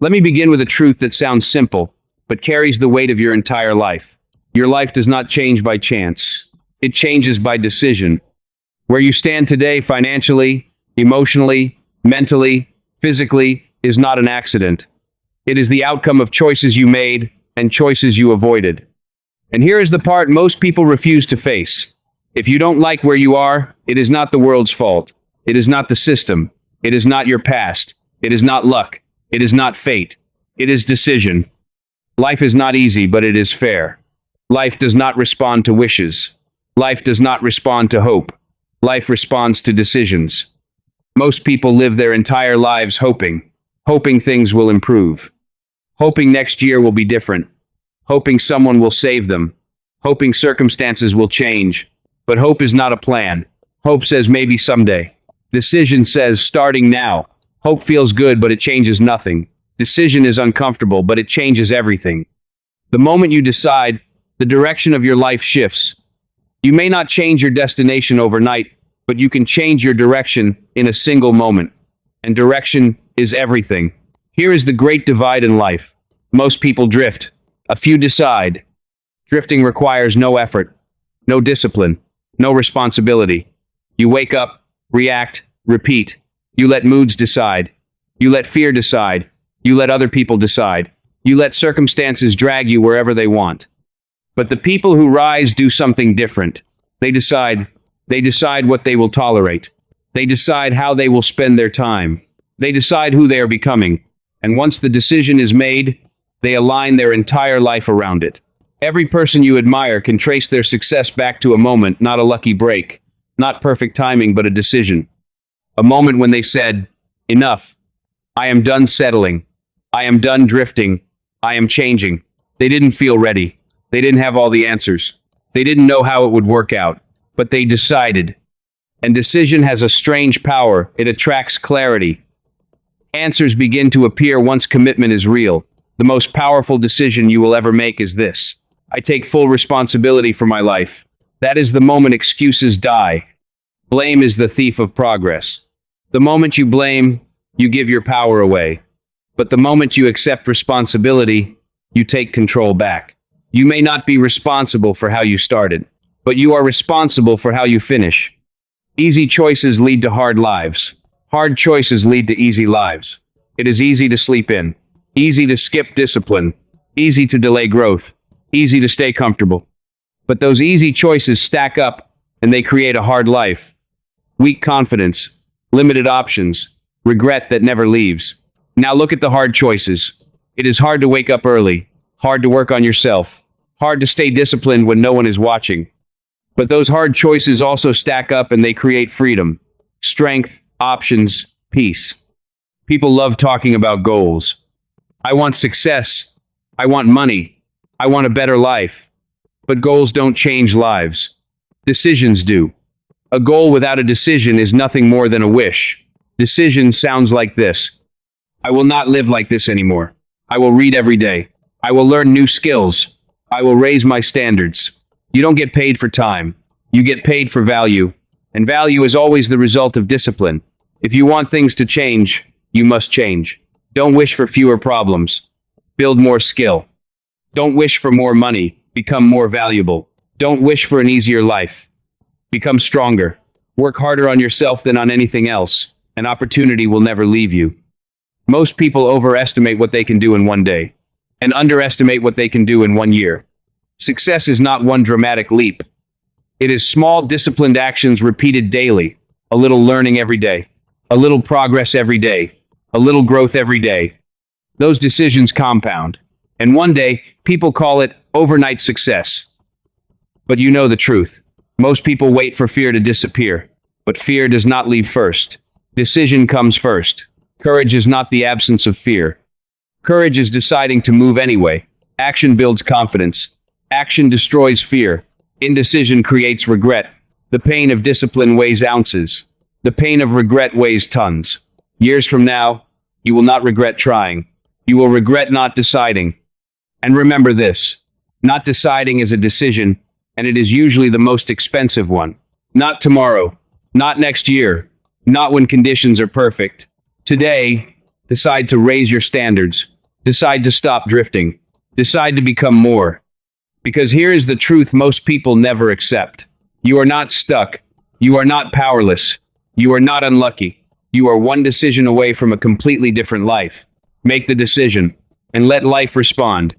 Let me begin with a truth that sounds simple, but carries the weight of your entire life. Your life does not change by chance. It changes by decision. Where you stand today financially, emotionally, mentally, physically, is not an accident. It is the outcome of choices you made and choices you avoided. And here is the part most people refuse to face. If you don't like where you are, it is not the world's fault. It is not the system. It is not your past. It is not luck. It is not fate. It is decision. Life is not easy, but it is fair. Life does not respond to wishes. Life does not respond to hope. Life responds to decisions. Most people live their entire lives hoping things will improve, hoping next year will be different, hoping someone will save them, hoping circumstances will change. But hope is not a plan. Hope says maybe someday. Decision says starting now. Hope feels good, but it changes nothing. Decision is uncomfortable, but it changes everything. The moment you decide, the direction of your life shifts. You may not change your destination overnight, but you can change your direction in a single moment. And direction is everything. Here is the great divide in life. Most people drift. A few decide. Drifting requires no effort, no discipline, no responsibility. You wake up, react, repeat. You let moods decide. You let fear decide. You let other people decide. You let circumstances drag you wherever they want. But the people who rise do something different. They decide. They decide what they will tolerate. They decide how they will spend their time. They decide who they are becoming. And once the decision is made, they align their entire life around it. Every person you admire can trace their success back to a moment, not a lucky break, not perfect timing, but a decision. A moment when they said, enough. I am done settling. I am done drifting. I am changing. They didn't feel ready. They didn't have all the answers. They didn't know how it would work out. But they decided. And decision has a strange power. It attracts clarity. Answers begin to appear once commitment is real. The most powerful decision you will ever make is this. I take full responsibility for my life. That is the moment excuses die. Blame is the thief of progress. The moment you blame, you give your power away. But the moment you accept responsibility, you take control back. You may not be responsible for how you started, but you are responsible for how you finish. Easy choices lead to hard lives. Hard choices lead to easy lives. It is easy to sleep in, easy to skip discipline, easy to delay growth, easy to stay comfortable. But those easy choices stack up and they create a hard life. Weak confidence, limited options, regret that never leaves. Now look at the hard choices. It is hard to wake up early, hard to work on yourself, hard to stay disciplined when no one is watching. But those hard choices also stack up and they create freedom, strength, options, peace. People love talking about goals. I want success. I want money. I want a better life. But goals don't change lives. Decisions do. A goal without a decision is nothing more than a wish. Decision sounds like this. I will not live like this anymore. I will read every day. I will learn new skills. I will raise my standards. You don't get paid for time. You get paid for value. And value is always the result of discipline. If you want things to change, you must change. Don't wish for fewer problems. Build more skill. Don't wish for more money. Become more valuable. Don't wish for an easier life. Become stronger. Work harder on yourself than on anything else. An opportunity will never leave you. Most people overestimate what they can do in one day and underestimate what they can do in 1 year. Success is not one dramatic leap. It is small, disciplined actions repeated daily. A little learning every day. A little progress every day. A little growth every day. Those decisions compound. And one day, people call it overnight success. But you know the truth. Most people wait for fear to disappear. But fear does not leave first. Decision comes first. Courage is not the absence of fear. Courage is deciding to move anyway. Action builds confidence. Action destroys fear. Indecision creates regret. The pain of discipline weighs ounces. The pain of regret weighs tons. Years from now, you will not regret trying. You will regret not deciding. And remember this, not deciding is a decision, and it is usually the most expensive one. Not tomorrow, not next year, not when conditions are perfect. Today, decide to raise your standards, Decide to stop drifting. Decide to become more. Because here is the truth most people never accept. You are not stuck. You are not powerless. You are not unlucky. You are one decision away from a completely different life. Make the decision and let life respond.